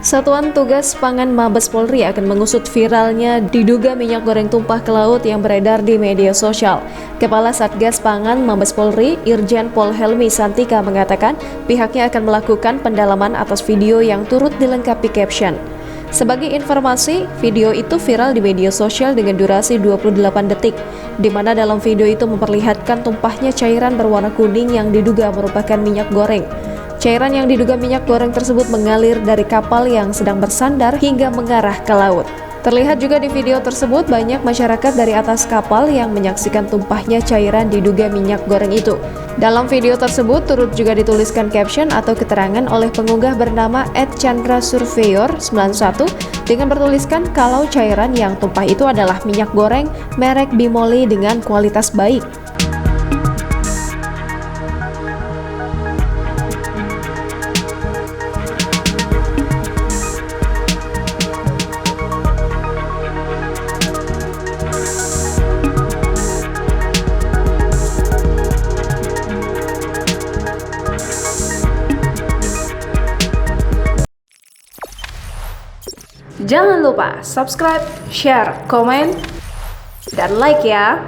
Satuan Tugas Pangan Mabes Polri akan mengusut viralnya diduga minyak goreng tumpah ke laut yang beredar di media sosial. Kepala Satgas Pangan Mabes Polri, Irjen Pol Helmi Santika mengatakan pihaknya akan melakukan pendalaman atas video yang turut dilengkapi caption. Sebagai informasi, video itu viral di media sosial dengan durasi 28 detik, di mana dalam video itu memperlihatkan tumpahnya cairan berwarna kuning yang diduga merupakan minyak goreng. Cairan yang diduga minyak goreng tersebut mengalir dari kapal yang sedang bersandar hingga mengarah ke laut. Terlihat juga di video tersebut banyak masyarakat dari atas kapal yang menyaksikan tumpahnya cairan diduga minyak goreng itu. Dalam video tersebut turut juga dituliskan caption atau keterangan oleh pengunggah bernama @chandrasurveyor91 dengan bertuliskan kalau cairan yang tumpah itu adalah minyak goreng merek Bimoli dengan kualitas baik. Jangan lupa subscribe, share, komen, dan like ya!